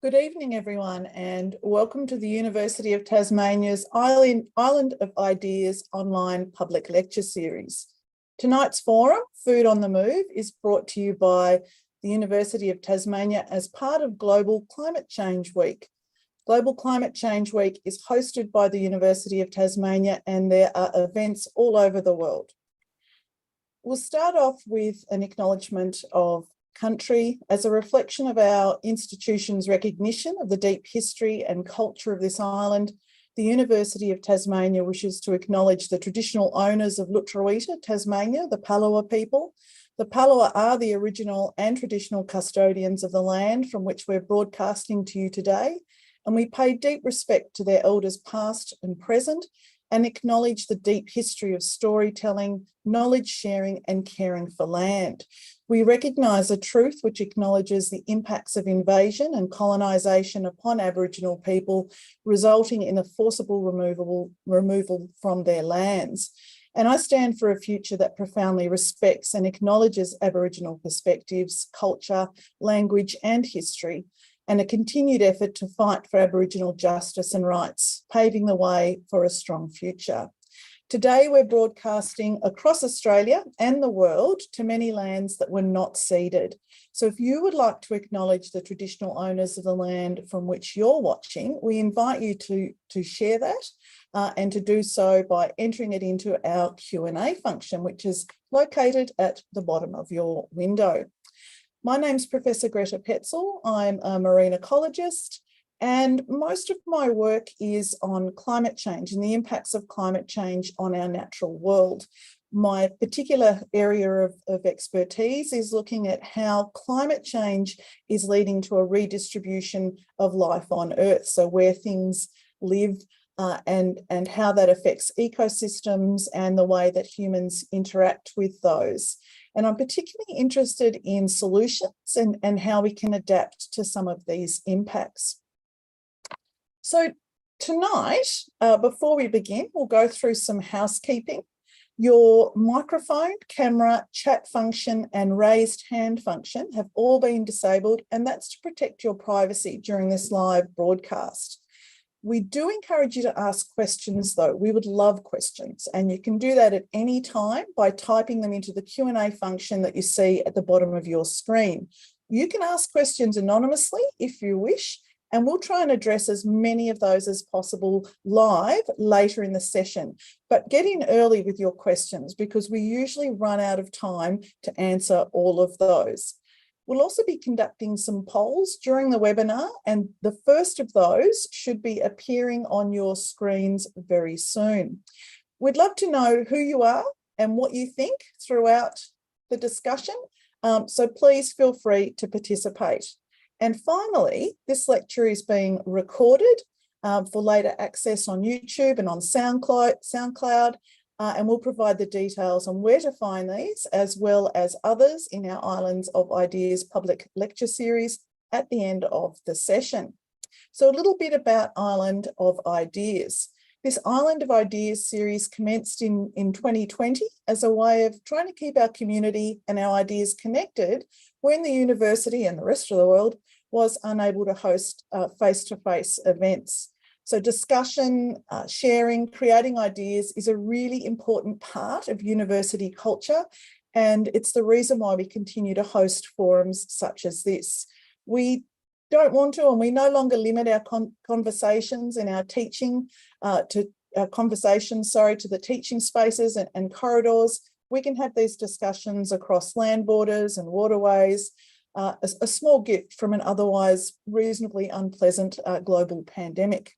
Good evening, everyone, and welcome to the University of Tasmania's Island of Ideas online public lecture series. Tonight's forum, Food on the Move, is brought to you by the University of Tasmania as part of Global Climate Change Week. Global Climate Change Week is hosted by the University of Tasmania, and there are events all over the world. We'll start off with an acknowledgement of country as a reflection of our institution's recognition of the deep history and culture of this island. The University of Tasmania wishes to acknowledge the traditional owners of Lutruwita, Tasmania, the Palawa people. The Palawa are the original and traditional custodians of the land from which we're broadcasting to you today, and we pay deep respect to their elders past and present and acknowledge the deep history of storytelling, knowledge sharing and caring for land. We recognise a truth which acknowledges the impacts of invasion and colonisation upon Aboriginal people, resulting in a forcible removal from their lands. And I stand for a future that profoundly respects and acknowledges Aboriginal perspectives, culture, language and history, and a continued effort to fight for Aboriginal justice and rights, paving the way for a strong future. Today, we're broadcasting across Australia and the world to many lands that were not ceded. So if you would like to acknowledge the traditional owners of the land from which you're watching, we invite you to share that and to do so by entering it into our Q&A function, which is located at the bottom of your window. My name's Professor Greta Petzl. I'm a marine ecologist, and most of my work is on climate change and the impacts of climate change on our natural world. My particular area of expertise is looking at how climate change is leading to a redistribution of life on Earth, so where things live and how that affects ecosystems and the way that humans interact with those. And I'm particularly interested in solutions and how we can adapt to some of these impacts. So tonight, before we begin, we'll go through some housekeeping. Your microphone, camera, chat function and raised hand function have all been disabled, and that's to protect your privacy during this live broadcast. We do encourage you to ask questions though. We would love questions, and you can do that at any time by typing them into the Q&A function that you see at the bottom of your screen. You can ask questions anonymously if you wish, and we'll try and address as many of those as possible live later in the session. But get in early with your questions because we usually run out of time to answer all of those. We'll also be conducting some polls during the webinar, and the first of those should be appearing on your screens very soon. We'd love to know who you are and what you think throughout the discussion, so please feel free to participate. And finally, this lecture is being recorded for later access on YouTube and on SoundCloud, and we'll provide the details on where to find these as well as others in our Islands of Ideas public lecture series at the end of the session. So a little bit about Island of Ideas. This Island of Ideas series commenced in 2020 as a way of trying to keep our community and our ideas connected when the university and the rest of the world was unable to host face-to-face events. So discussion, sharing, creating ideas is a really important part of university culture, and it's the reason why we continue to host forums such as this. We don't want to, and we no longer limit our conversations and our teaching to the teaching spaces and corridors. We can have these discussions across land borders and waterways, a small gift from an otherwise reasonably unpleasant global pandemic.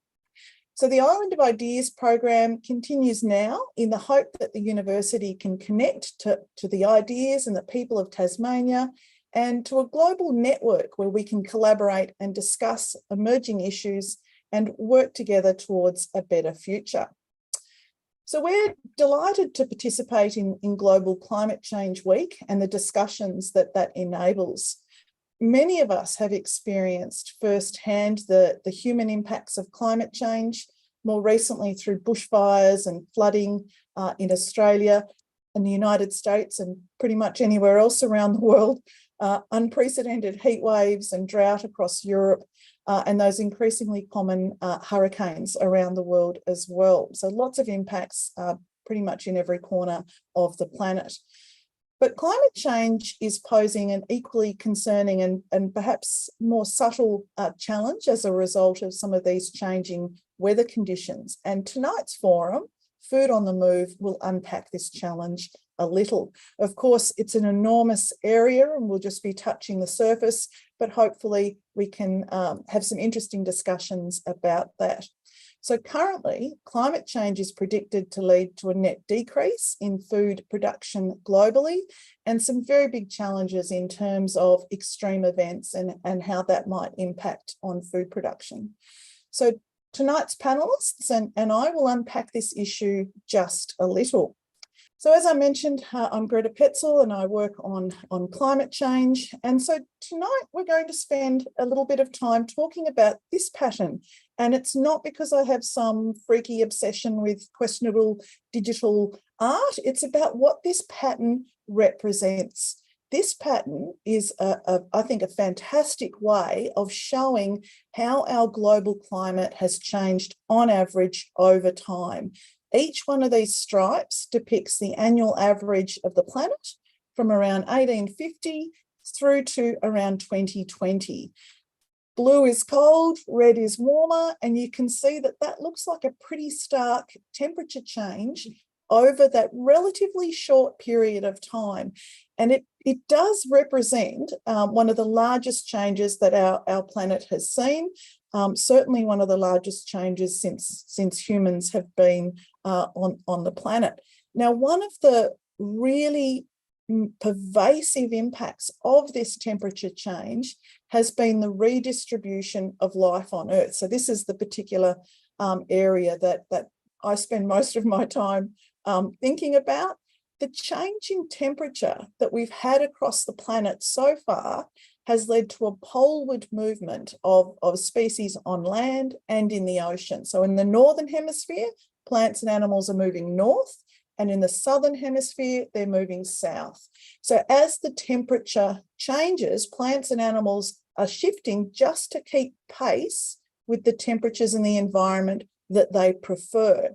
So the Island of Ideas program continues now in the hope that the university can connect to the ideas and the people of Tasmania and to a global network where we can collaborate and discuss emerging issues and work together towards a better future. So we're delighted to participate in Global Climate Change Week and the discussions that enables. Many of us have experienced firsthand the human impacts of climate change, more recently through bushfires and flooding in Australia and the United States and pretty much anywhere else around the world. unprecedented heat waves and drought across Europe, and those increasingly common hurricanes around the world as well. So lots of impacts pretty much in every corner of the planet. But climate change is posing an equally concerning and perhaps more subtle challenge as a result of some of these changing weather conditions. And tonight's forum, Food on the Move, will unpack this challenge a little. Of course, it's an enormous area and we'll just be touching the surface, but hopefully we can have some interesting discussions about that. So currently, climate change is predicted to lead to a net decrease in food production globally and some very big challenges in terms of extreme events and how that might impact on food production. So tonight's panelists and I will unpack this issue just a little. So as I mentioned, I'm Greta Petzl and I work on climate change. And so tonight we're going to spend a little bit of time talking about this pattern. And it's not because I have some freaky obsession with questionable digital art. It's about what this pattern represents. This pattern is, I think, a fantastic way of showing how our global climate has changed on average over time. Each one of these stripes depicts the annual average of the planet from around 1850 through to around 2020. Blue is cold, red is warmer, and you can see that that looks like a pretty stark temperature change over that relatively short period of time. And it does represent one of the largest changes that our planet has seen, certainly one of the largest changes since humans have been on the planet. Now, one of the really pervasive impacts of this temperature change has been the redistribution of life on Earth. So this is the particular area that I spend most of my time thinking about. The change in temperature that we've had across the planet so far has led to a poleward movement of species on land and in the ocean. So in the northern hemisphere, plants and animals are moving north, and in the southern hemisphere, they're moving south. So as the temperature changes, plants and animals are shifting just to keep pace with the temperatures in the environment that they prefer.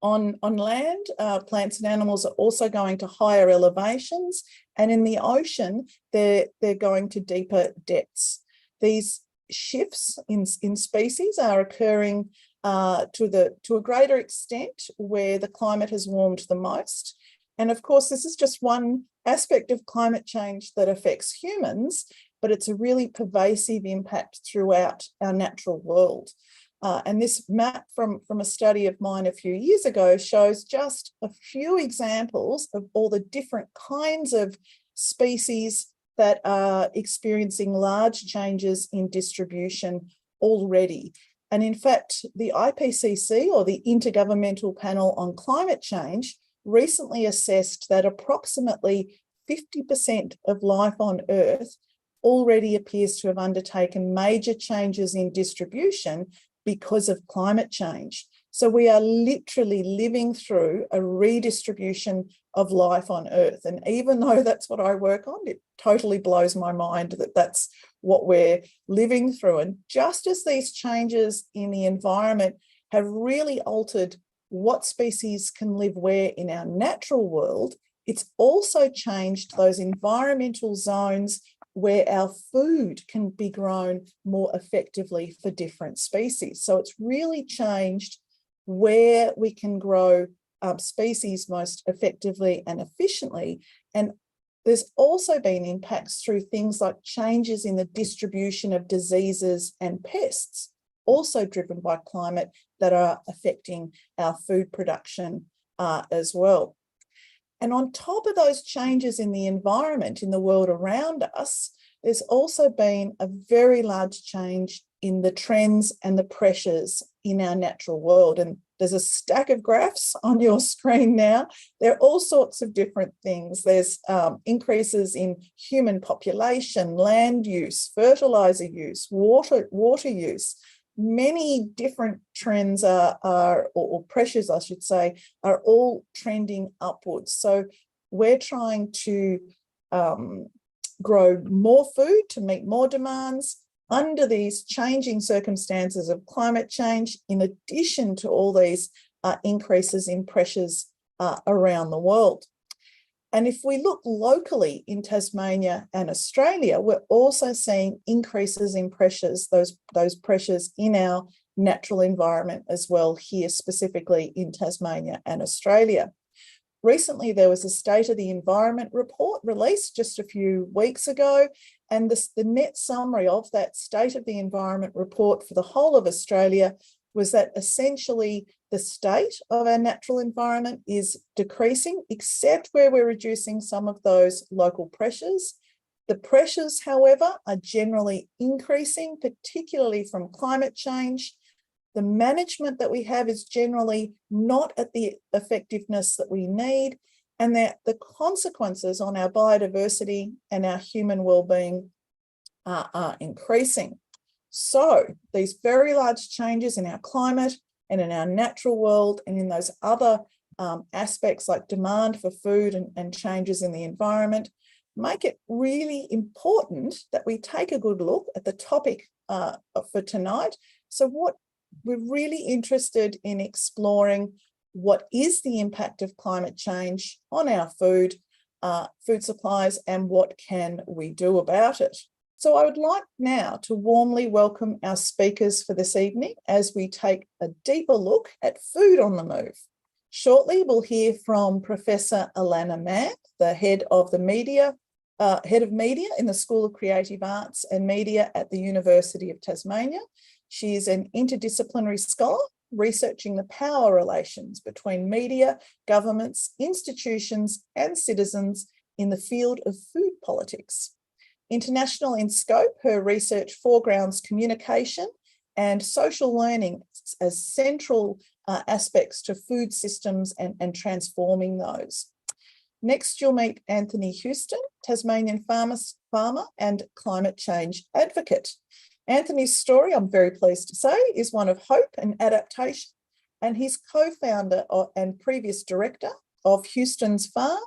On land, plants and animals are also going to higher elevations, and in the ocean, they're going to deeper depths. These shifts in species are occurring to a greater extent where the climate has warmed the most. And of course, this is just one aspect of climate change that affects humans, but it's a really pervasive impact throughout our natural world. And this map from a study of mine a few years ago shows just a few examples of all the different kinds of species that are experiencing large changes in distribution already. And in fact, the IPCC, or the Intergovernmental Panel on Climate Change, recently assessed that approximately 50% of life on Earth already appears to have undertaken major changes in distribution because of climate change. So we are literally living through a redistribution of life on Earth. And even though that's what I work on, it totally blows my mind that that's what we're living through. And just as these changes in the environment have really altered what species can live where in our natural world, it's also changed those environmental zones where our food can be grown more effectively for different species. So it's really changed where we can grow species most effectively and efficiently. And there's also been impacts through things like changes in the distribution of diseases and pests, also driven by climate, that are affecting our food production as well. And on top of those changes in the environment, in the world around us, there's also been a very large change in the trends and the pressures in our natural world. And there's a stack of graphs on your screen now. There are all sorts of different things. There's increases in human population, land use, fertilizer use, water use. Many different trends or pressures, I should say, are all trending upwards. So we're trying to grow more food to meet more demands under these changing circumstances of climate change, in addition to all these increases in pressures around the world. And if we look locally in Tasmania and Australia, we're also seeing increases in pressures, those pressures in our natural environment as well, here specifically in Tasmania and Australia. Recently, there was a State of the Environment report released just a few weeks ago, and the net summary of that State of the Environment report for the whole of Australia was that essentially the state of our natural environment is decreasing, except where we're reducing some of those local pressures. The pressures, however, are generally increasing, particularly from climate change. The management that we have is generally not at the effectiveness that we need, and that the consequences on our biodiversity and our human well-being are increasing. So these very large changes in our climate and in our natural world and in those other aspects like demand for food and changes in the environment make it really important that we take a good look at the topic for tonight. So what we're really interested in exploring, what is the impact of climate change on our food supplies, and what can we do about it? So I would like now to warmly welcome our speakers for this evening as we take a deeper look at food on the move. Shortly, we'll hear from Professor Alana Mann, the head of media in the School of Creative Arts and Media at the University of Tasmania. She is an interdisciplinary scholar researching the power relations between media, governments, institutions, and citizens in the field of food politics. International in scope, her research foregrounds communication and social learning as central aspects to food systems and transforming those. Next, you'll meet Anthony Houston, Tasmanian farmer and climate change advocate. Anthony's story, I'm very pleased to say, is one of hope and adaptation, and he's co-founder and previous director of Houston's Farm,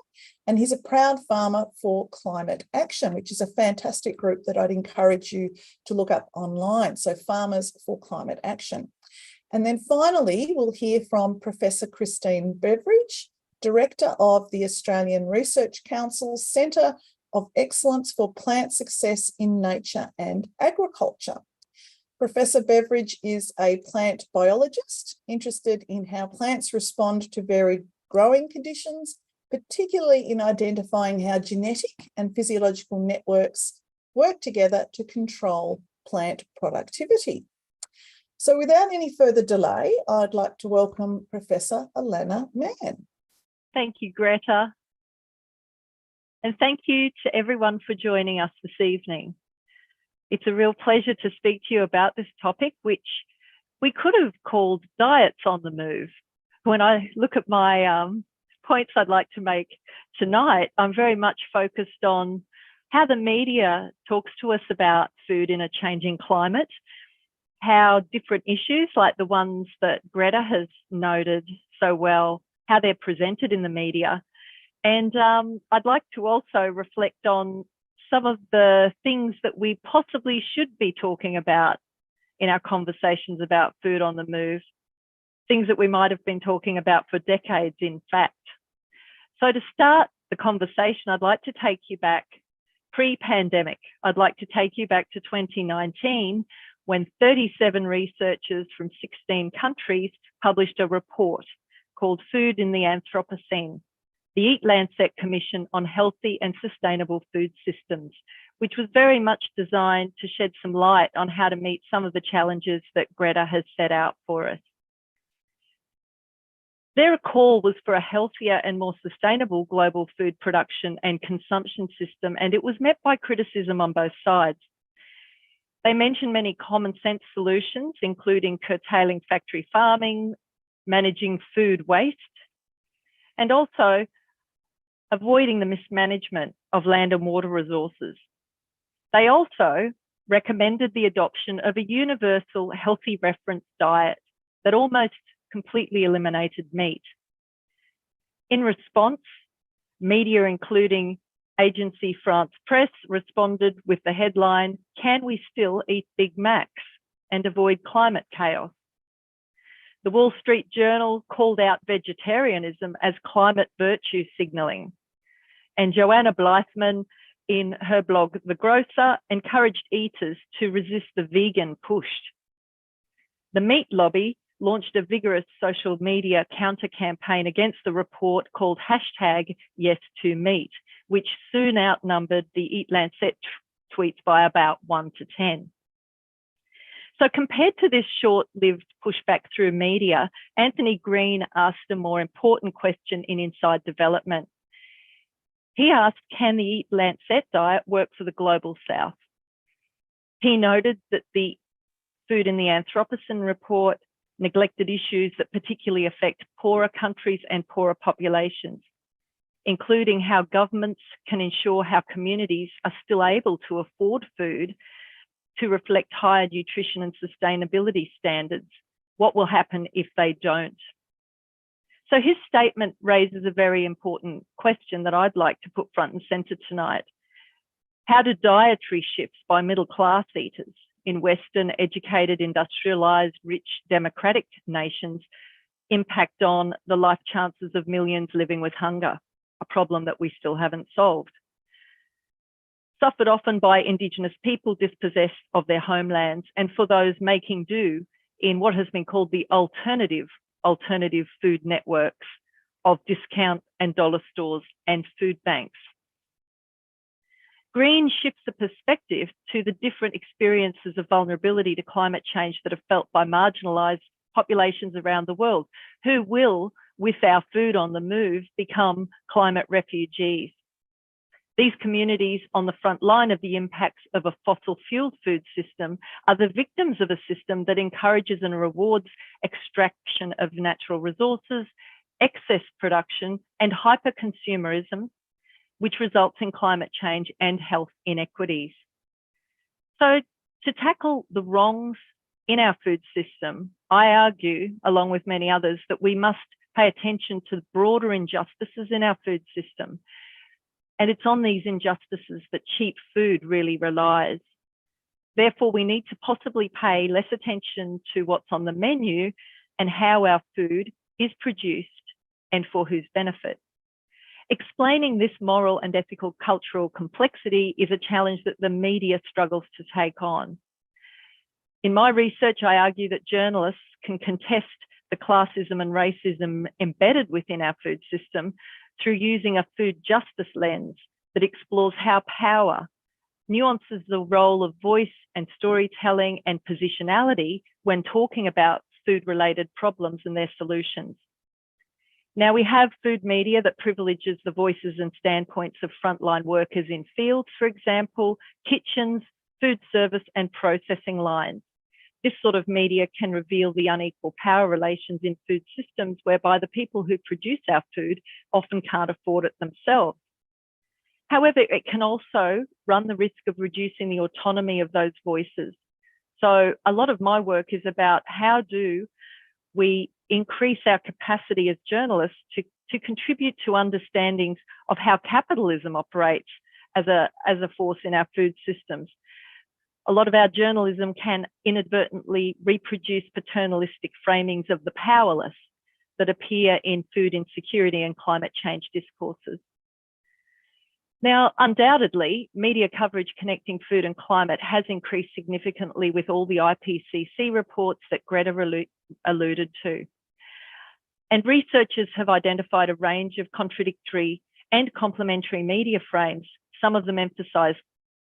and he's a proud farmer for Climate Action, which is a fantastic group that I'd encourage you to look up online. So Farmers for Climate Action. And then finally, we'll hear from Professor Christine Beveridge, Director of the Australian Research Council's Centre of Excellence for Plant Success in Nature and Agriculture. Professor Beveridge is a plant biologist interested in how plants respond to varied growing conditions, particularly in identifying how genetic and physiological networks work together to control plant productivity. So without any further delay, I'd like to welcome Professor Alana Mann. Thank you, Greta. And thank you to everyone for joining us this evening. It's a real pleasure to speak to you about this topic, which we could have called diets on the move. When I look at my points I'd like to make tonight, I'm very much focused on how the media talks to us about food in a changing climate, how different issues like the ones that Greta has noted so well, how they're presented in the media. And I'd like to also reflect on some of the things that we possibly should be talking about in our conversations about food on the move, things that we might have been talking about for decades, in fact. So to start the conversation, I'd like to take you back pre-pandemic. I'd like to take you back to 2019, when 37 researchers from 16 countries published a report called Food in the Anthropocene, the Eat-Lancet Commission on Healthy and Sustainable Food Systems, which was very much designed to shed some light on how to meet some of the challenges that Greta has set out for us. Their call was for a healthier and more sustainable global food production and consumption system, and it was met by criticism on both sides. They mentioned many common sense solutions, including curtailing factory farming, managing food waste, and also avoiding the mismanagement of land and water resources. They also recommended the adoption of a universal healthy reference diet that almost completely eliminated meat. In response, media, including agency France Press responded with the headline, "Can we still eat Big Macs and avoid climate chaos?" The Wall Street Journal called out vegetarianism as climate virtue signalling. And Joanna Blythman, in her blog, The Grocer, encouraged eaters to resist the vegan push. The meat lobby launched a vigorous social media counter-campaign against the report called #YesToMeat, which soon outnumbered the Eat Lancet tweets by about 1 to 10. So compared to this short-lived pushback through media, Anthony Green asked a more important question in Inside Development. He asked, can the Eat Lancet diet work for the global south? He noted that the Food in the Anthropocene report neglected issues that particularly affect poorer countries and poorer populations, including how governments can ensure how communities are still able to afford food to reflect higher nutrition and sustainability standards. What will happen if they don't? So his statement raises a very important question that I'd like to put front and centre tonight. How do dietary shifts by middle-class eaters in Western, educated, industrialised, rich, democratic nations impact on the life chances of millions living with hunger, a problem that we still haven't solved? Suffered often by Indigenous people dispossessed of their homelands, and for those making do in what has been called the alternative food networks of discount and dollar stores and food banks. Green shifts the perspective to the different experiences of vulnerability to climate change that are felt by marginalised populations around the world, who will, with our food on the move, become climate refugees. These communities on the front line of the impacts of a fossil-fueled food system are the victims of a system that encourages and rewards extraction of natural resources, excess production, and hyper-consumerism, which results in climate change and health inequities. So to tackle the wrongs in our food system, I argue, along with many others, that we must pay attention to the broader injustices in our food system. And it's on these injustices that cheap food really relies. Therefore, we need to possibly pay less attention to what's on the menu and how our food is produced and for whose benefit. Explaining this moral and ethical cultural complexity is a challenge that the media struggles to take on. In my research, I argue that journalists can contest the classism and racism embedded within our food system through using a food justice lens that explores how power nuances the role of voice and storytelling and positionality when talking about food-related problems and their solutions. Now, we have food media that privileges the voices and standpoints of frontline workers in fields, for example, kitchens, food service and processing lines. This sort of media can reveal the unequal power relations in food systems whereby the people who produce our food often can't afford it themselves. However, it can also run the risk of reducing the autonomy of those voices. So a lot of my work is about how do we increase our capacity as journalists to contribute to understandings of how capitalism operates as a force in our food systems. A lot of our journalism can inadvertently reproduce paternalistic framings of the powerless that appear in food insecurity and climate change discourses. Now, undoubtedly, media coverage connecting food and climate has increased significantly with all the IPCC reports that Greta alluded to. And researchers have identified a range of contradictory and complementary media frames. Some of them emphasize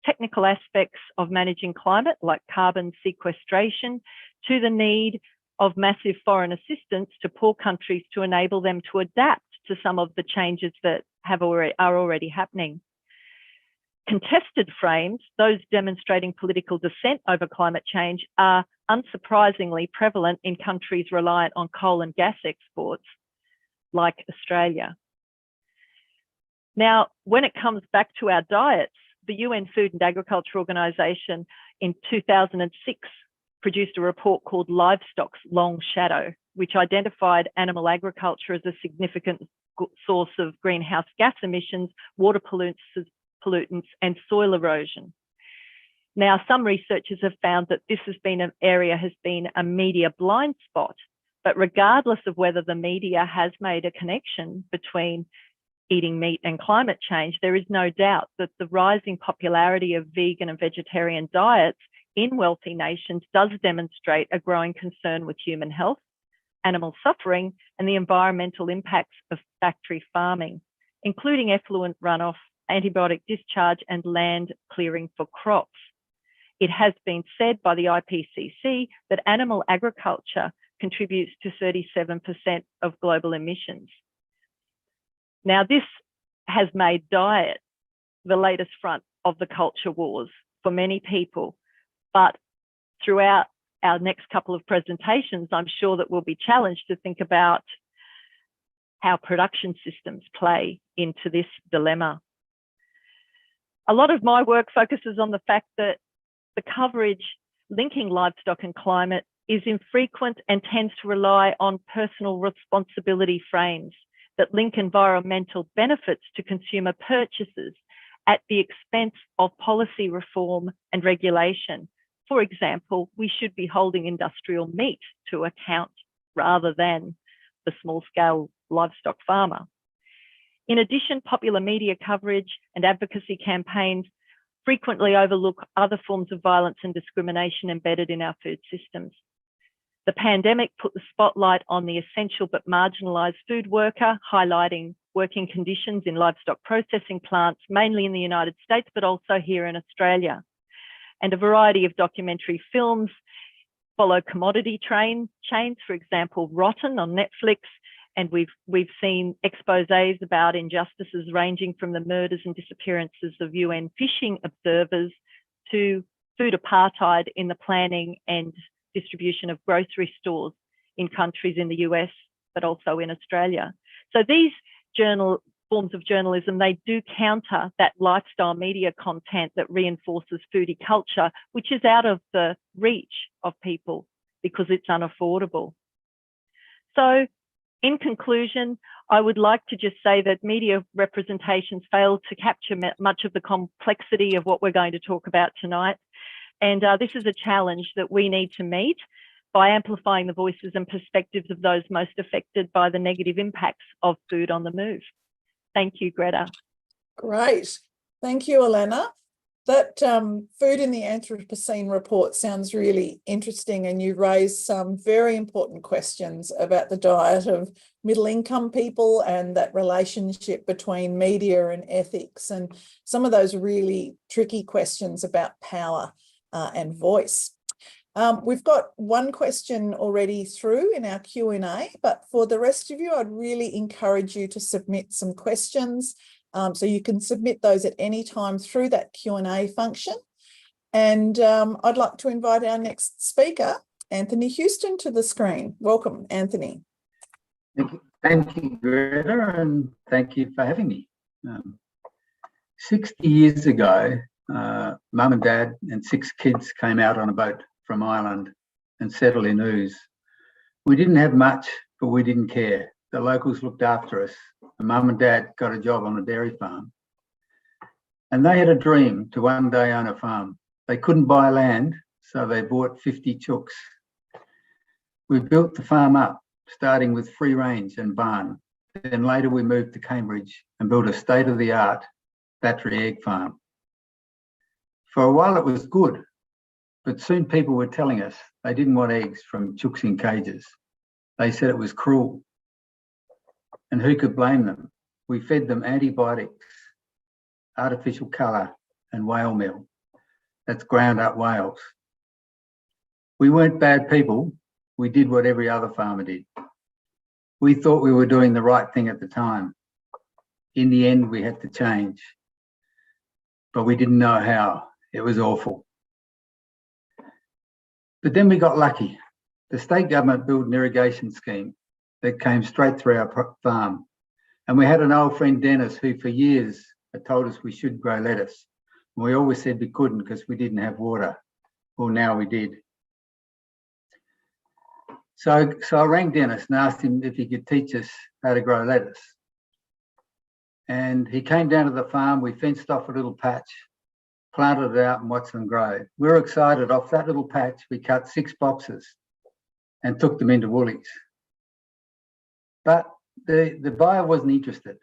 technical aspects of managing climate, like carbon sequestration, to the need of massive foreign assistance to poor countries to enable them to adapt to some of the changes that are already happening. Contested frames, those demonstrating political dissent over climate change, are unsurprisingly prevalent in countries reliant on coal and gas exports, like Australia. Now, when it comes back to our diets, the UN Food and Agriculture Organization in 2006 produced a report called Livestock's Long Shadow, which identified animal agriculture as a significant source of greenhouse gas emissions, water pollutants, pollutants, and soil erosion. Now, some researchers have found that this has been a media blind spot, but regardless of whether the media has made a connection between eating meat and climate change, there is no doubt that the rising popularity of vegan and vegetarian diets in wealthy nations does demonstrate a growing concern with human health, animal suffering, and the environmental impacts of factory farming, including effluent runoff, antibiotic discharge, and land clearing for crops. It has been said by the IPCC that animal agriculture contributes to 37% of global emissions. Now, this has made diet the latest front of the culture wars for many people, but throughout our next couple of presentations, I'm sure that we'll be challenged to think about how production systems play into this dilemma. A lot of my work focuses on the fact that the coverage linking livestock and climate is infrequent and tends to rely on personal responsibility frames that link environmental benefits to consumer purchases at the expense of policy reform and regulation. For example, we should be holding industrial meat to account rather than the small-scale livestock farmer. In addition, popular media coverage and advocacy campaigns frequently overlook other forms of violence and discrimination embedded in our food systems. The pandemic put the spotlight on the essential but marginalised food worker, highlighting working conditions in livestock processing plants, mainly in the United States, but also here in Australia. And a variety of documentary films follow commodity chains, for example, Rotten on Netflix, and we've seen exposés about injustices ranging from the murders and disappearances of UN fishing observers to food apartheid in the planning and distribution of grocery stores in countries in the US, but also in Australia. So these forms of journalism, they do counter that lifestyle media content that reinforces foodie culture, which is out of the reach of people because it's unaffordable. So in conclusion, I would like to just say that media representations fail to capture much of the complexity of what we're going to talk about tonight. And this is a challenge that we need to meet by amplifying the voices and perspectives of those most affected by the negative impacts of food on the move. Thank you, Greta. Great. Thank you, Elena. That Food in the Anthropocene report sounds really interesting, and you raised some very important questions about the diet of middle-income people and that relationship between media and ethics, and some of those really tricky questions about power and voice. We've got one question already through in our Q&A, but for the rest of you, I'd really encourage you to submit some questions. So you can submit those at any time through that Q&A function. And I'd like to invite our next speaker, Anthony Houston, to the screen. Welcome, Anthony. Thank you, Greta, and thank you for having me. 60 years ago, Mum and Dad and 6 kids came out on a boat from Ireland and settled in Ouse. We didn't have much, but we didn't care. The locals looked after us. And Mum and Dad got a job on a dairy farm. And they had a dream to one day own a farm. They couldn't buy land, so they bought 50 chooks. We built the farm up, starting with free range and barn. Then later we moved to Cambridge and built a state-of-the-art battery egg farm. For a while it was good, but soon people were telling us they didn't want eggs from chooks in cages. They said it was cruel. And who could blame them? We fed them antibiotics, artificial colour, and whale meal. That's ground up whales. We weren't bad people. We did what every other farmer did. We thought we were doing the right thing at the time. In the end, we had to change. But we didn't know how. It was awful. But then we got lucky. The state government built an irrigation scheme that came straight through our farm. And we had an old friend, Dennis, who for years had told us we should grow lettuce. And we always said we couldn't because we didn't have water. Well, now we did. So I rang Dennis and asked him if he could teach us how to grow lettuce. And he came down to the farm, we fenced off a little patch, planted it out and watched them grow. We were excited. Off that little patch, we cut 6 boxes and took them into Woolies. But the buyer wasn't interested.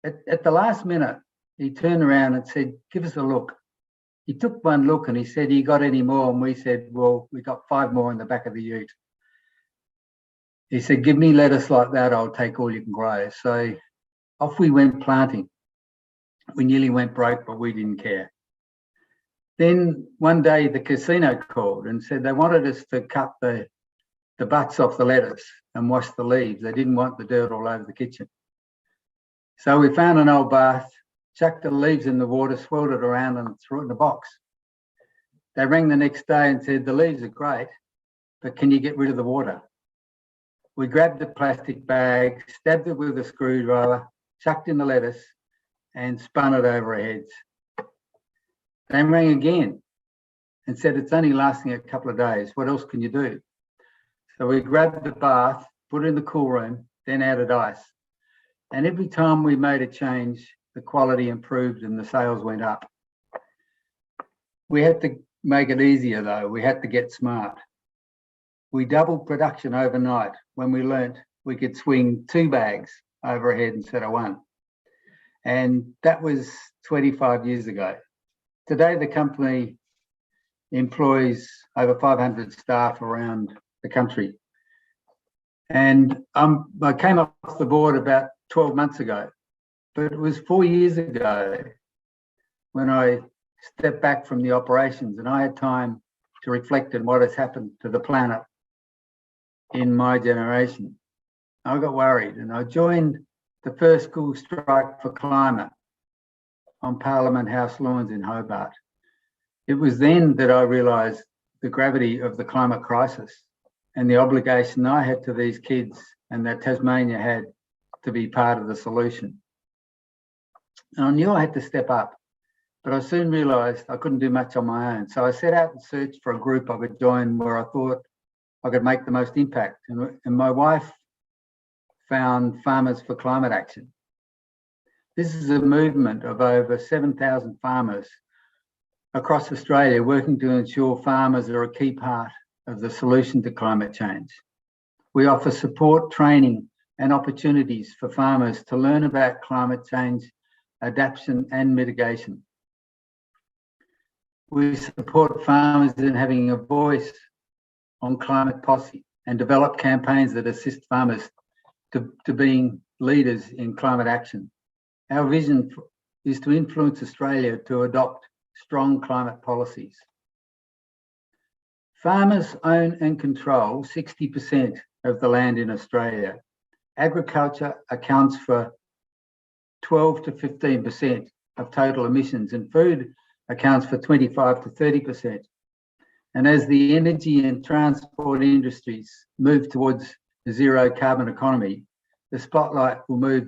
At the last minute, he turned around and said, give us a look. He took one look and he said, you got any more? And we said, well, we got 5 more in the back of the ute. He said, give me lettuce like that, I'll take all you can grow. So off we went planting. We nearly went broke, but we didn't care. Then one day the casino called and said they wanted us to cut the butts off the lettuce and wash the leaves. They didn't want the dirt all over the kitchen. So we found an old bath, chucked the leaves in the water, swirled it around and threw it in a box. They rang the next day and said, the leaves are great, but can you get rid of the water? We grabbed the plastic bag, stabbed it with a screwdriver, chucked in the lettuce and spun it over our heads. They rang again and said, it's only lasting a couple of days. What else can you do? So we grabbed the bath, put it in the cool room, then added ice. And every time we made a change, the quality improved and the sales went up. We had to make it easier though. We had to get smart. We doubled production overnight when we learnt we could swing 2 bags over a head instead of 1. And that was 25 years ago. Today, the company employs over 500 staff around the country. And I came off the board about 12 months ago, but it was 4 years ago when I stepped back from the operations and I had time to reflect on what has happened to the planet in my generation. I got worried and I joined the first school strike for climate on Parliament House lawns in Hobart. It was then that I realised the gravity of the climate crisis and the obligation I had to these kids and that Tasmania had to be part of the solution. And I knew I had to step up, but I soon realised I couldn't do much on my own. So I set out and searched for a group I could join where I thought I could make the most impact. And my wife found Farmers for Climate Action. This is a movement of over 7,000 farmers across Australia working to ensure farmers are a key part of the solution to climate change. We offer support, training and opportunities for farmers to learn about climate change, adaptation and mitigation. We support farmers in having a voice on climate policy and develop campaigns that assist farmers to being leaders in climate action. Our vision is to influence Australia to adopt strong climate policies. Farmers own and control 60% of the land in Australia. Agriculture accounts for 12 to 15% of total emissions and food accounts for 25 to 30%. And as the energy and transport industries move towards the zero carbon economy, the spotlight will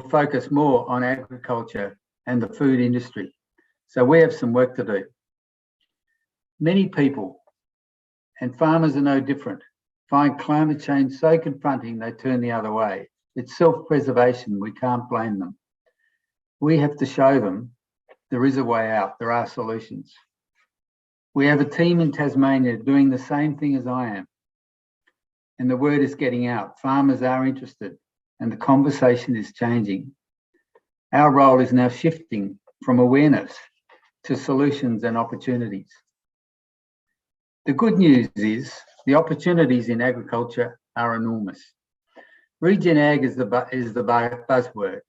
focus more on agriculture and the food industry. So we have some work to do. Many people, and farmers are no different, find climate change so confronting they turn the other way. It's self-preservation, we can't blame them. We have to show them there is a way out, there are solutions. We have a team in Tasmania doing the same thing as I am. And the word is getting out. Farmers are interested and the conversation is changing. Our role is now shifting from awareness to solutions and opportunities. The good news is the opportunities in agriculture are enormous. Regen ag is the buzzword.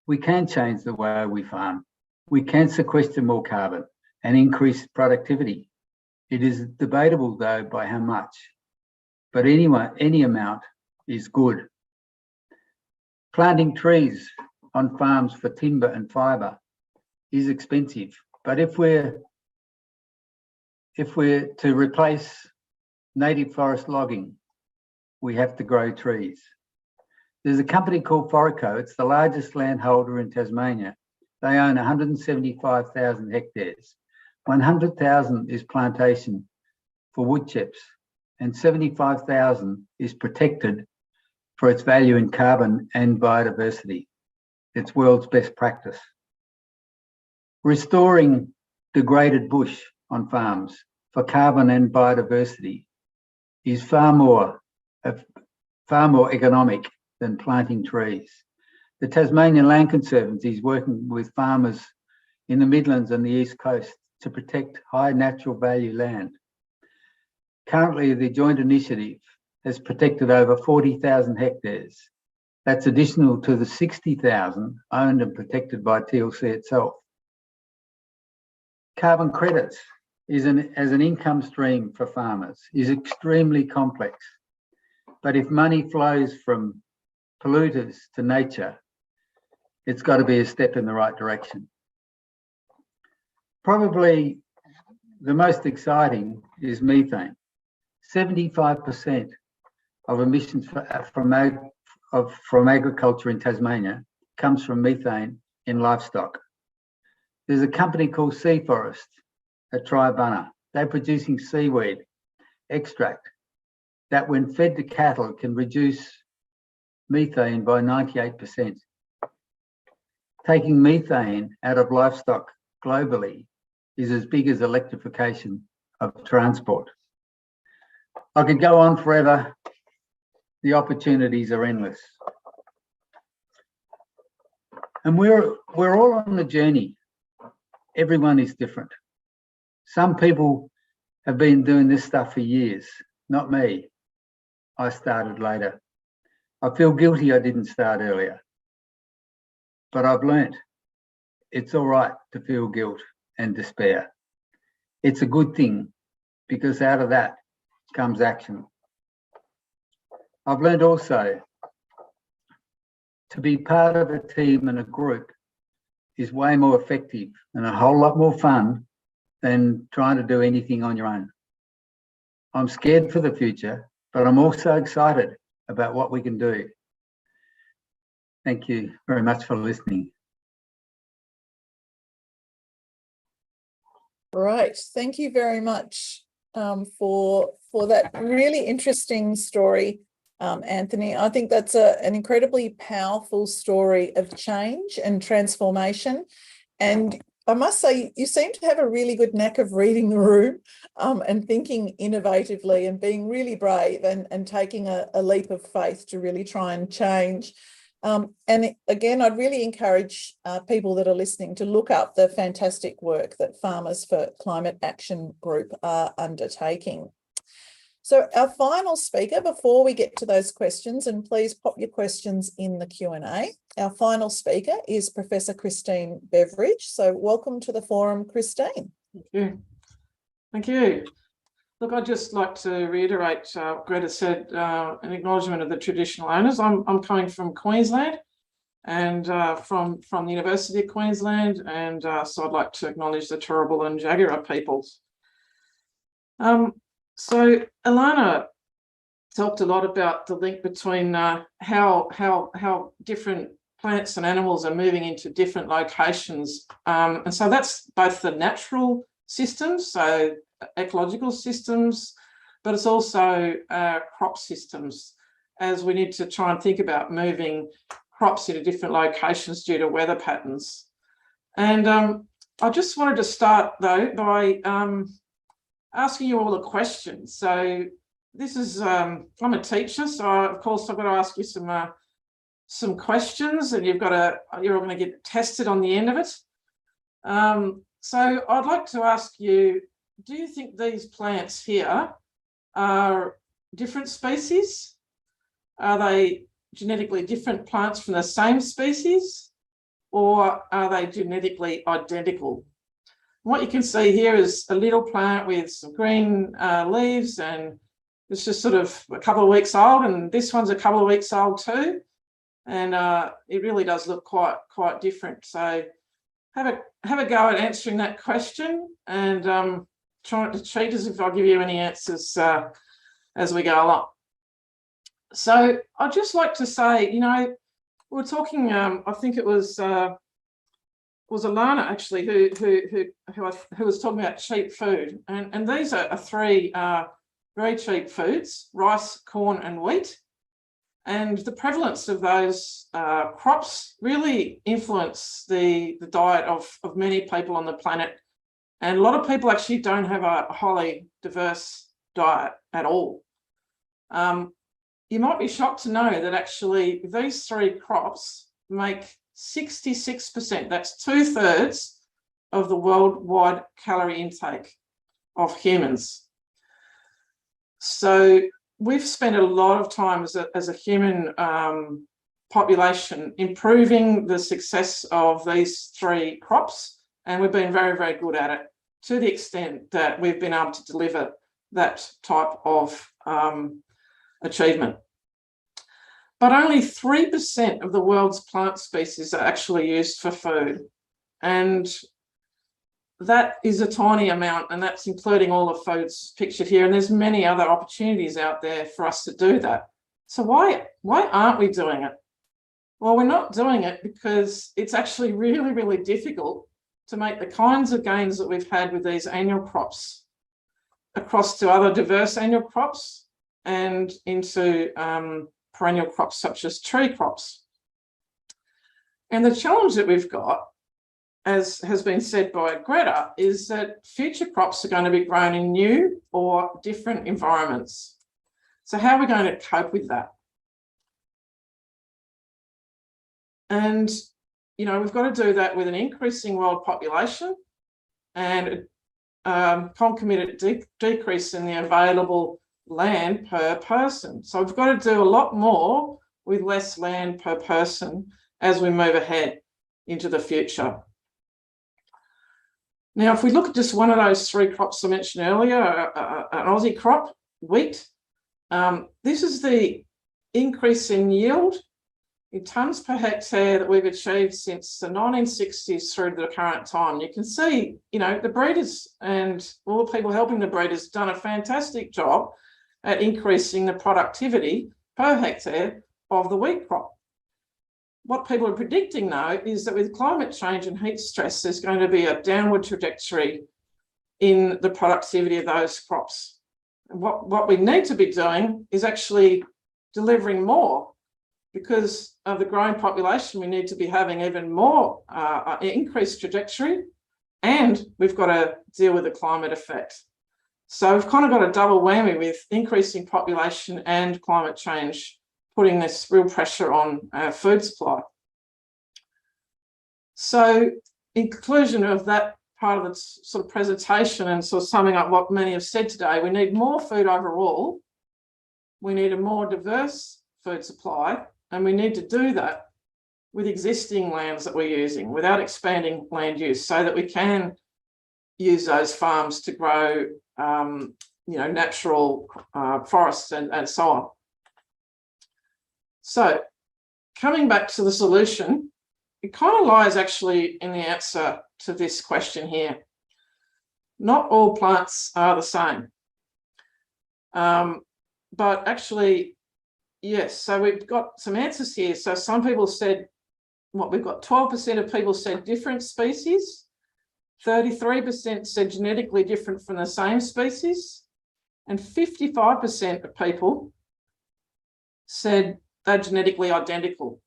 We can change the way we farm. We can sequester more carbon and increase productivity. It is debatable though by how much, but any amount is good. Planting trees on farms for timber and fibre is expensive, but if we're to replace native forest logging, we have to grow trees. There's a company called Forico. It's the largest landholder in Tasmania. They own 175,000 hectares. 100,000 is plantation for wood chips and 75,000 is protected for its value in carbon and biodiversity. It's world's best practice. Restoring degraded bush on farms for carbon and biodiversity is far more economic than planting trees. The Tasmanian Land Conservancy is working with farmers in the Midlands and the East Coast to protect high natural value land. Currently, the joint initiative has protected over 40,000 hectares. That's additional to the 60,000 owned and protected by TLC itself. Carbon credits as an income stream for farmers is extremely complex. But if money flows from polluters to nature, it's got to be a step in the right direction. Probably the most exciting is methane. 75% of emissions from agriculture in Tasmania comes from methane in livestock. There's a company called Sea Forest at Triabunna. They're producing seaweed extract that, when fed to cattle, can reduce methane by 98%. Taking methane out of livestock globally is as big as electrification of transport. I could go on forever. The opportunities are endless. And we're all on a journey. Everyone is different. Some people have been doing this stuff for years, not me. I started later. I feel guilty I didn't start earlier. But I've learnt it's all right to feel guilt and despair. It's a good thing, because out of that comes action. I've learned also to be part of a team and a group is way more effective and a whole lot more fun than trying to do anything on your own. I'm scared for the future, but I'm also excited about what we can do. Thank you very much for listening. Right. Thank you very much for that really interesting story, Anthony. I think that's an incredibly powerful story of change and transformation. And I must say, you seem to have a really good knack of reading the room and thinking innovatively and being really brave and taking a leap of faith to really try and change. And again, I'd really encourage people that are listening to look up the fantastic work that Farmers for Climate Action Group are undertaking. So our final speaker, before we get to those questions, and please pop your questions in the Q&A, our final speaker is Professor Christine Beveridge. So welcome to the forum, Christine. Thank you. Thank you. Look, I'd just like to reiterate what Greta said, an acknowledgement of the traditional owners. I'm coming from Queensland and from the University of Queensland, and so I'd like to acknowledge the Turrbal and Jagera peoples. So Alana talked a lot about the link between how different plants and animals are moving into different locations, and so that's both the natural systems, so ecological systems, but it's also crop systems, as we need to try and think about moving crops into different locations due to weather patterns. And I just wanted to start though by asking you all a question. So this is, I'm a teacher, so of course I've got to ask you some questions, and you're all going to get tested on the end of it. So I'd like to ask you, do you think these plants here are different species? Are they genetically different plants from the same species, or are they genetically identical? What you can see here is a little plant with some green leaves, and it's just sort of a couple of weeks old, and this one's a couple of weeks old too, and it really does look quite different. So have a go at answering that question, and try not to cheat us if I give you any answers as we go along. So I'd just like to say, you know, we were talking, I think it was Alana actually who was talking about cheap food, and these are three very cheap foods: rice, corn, and wheat. And the prevalence of those crops really influence the diet of many people on the planet. And a lot of people actually don't have a highly diverse diet at all. You might be shocked to know that actually these three crops make 66%, that's 2/3 of the worldwide calorie intake of humans. So we've spent a lot of time as a human population improving the success of these three crops, and we've been very, very good at it, to the extent that we've been able to deliver that type of achievement. But only 3% of the world's plant species are actually used for food. And that is a tiny amount, and that's including all the foods pictured here. And there's many other opportunities out there for us to do that. So why aren't we doing it? Well, we're not doing it because it's actually really, really difficult to make the kinds of gains that we've had with these annual crops across to other diverse annual crops and into perennial crops such as tree crops. And the challenge that we've got, as has been said by Greta, is that future crops are going to be grown in new or different environments. So how are we going to cope with that? And, you know, we've got to do that with an increasing world population and concomitant decrease in the available land per person. So we've got to do a lot more with less land per person as we move ahead into the future. Now, if we look at just one of those three crops I mentioned earlier, an Aussie crop, wheat, this is the increase in yield in tonnes per hectare that we've achieved since the 1960s through to the current time. You can see, you know, the breeders and all the people helping the breeders done a fantastic job at increasing the productivity per hectare of the wheat crop. What people are predicting, though, is that with climate change and heat stress, there's going to be a downward trajectory in the productivity of those crops. And what we need to be doing is actually delivering more. Because of the growing population, we need to be having even more increased trajectory, and we've got to deal with the climate effect. So we've kind of got a double whammy with increasing population and climate change, putting this real pressure on our food supply. So in conclusion of that part of the sort of presentation and sort of summing up what many have said today, we need more food overall. We need a more diverse food supply, and we need to do that with existing lands that we're using without expanding land use, so that we can use those farms to grow you know, natural forests and so on. So coming back to the solution, it kind of lies actually in the answer to this question here. Not all plants are the same. But actually, yes, so we've got some answers here. So some people said, what we've got 12% of people said different species, 33% said genetically different from the same species, and 55% of people said they're genetically identical.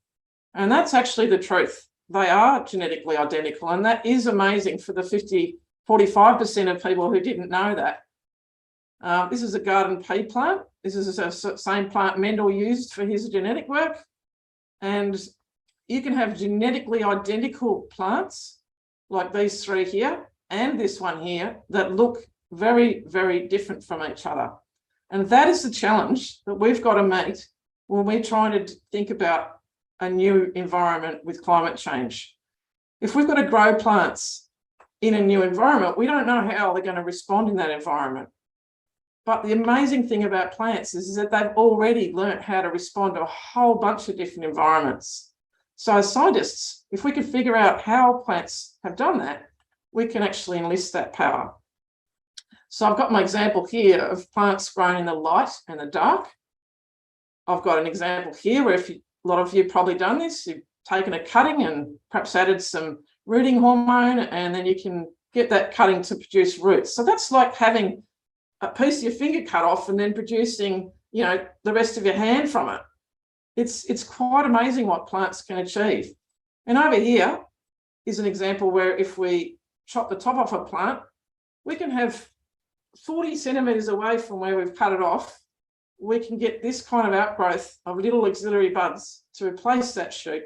And that's actually the truth. They are genetically identical, and that is amazing for the 45% of people who didn't know that. This is a garden pea plant. This is the same plant Mendel used for his genetic work. And you can have genetically identical plants like these three here and this one here that look very, very different from each other. And that is the challenge that we've got to meet when we're trying to think about a new environment with climate change. If we've got to grow plants in a new environment, we don't know how they're going to respond in that environment. But the amazing thing about plants is that they've already learnt how to respond to a whole bunch of different environments. So as scientists, if we can figure out how plants have done that, we can actually enlist that power. So I've got my example here of plants grown in the light and the dark. I've got an example here where a lot of you have probably done this. You've taken a cutting and perhaps added some rooting hormone, and then you can get that cutting to produce roots. So that's like having a piece of your finger cut off and then producing, you know, the rest of your hand from it. It's quite amazing what plants can achieve. And over here is an example where if we chop the top off a plant, we can have 40 centimetres away from where we've cut it off, we can get this kind of outgrowth of little auxiliary buds to replace that shoot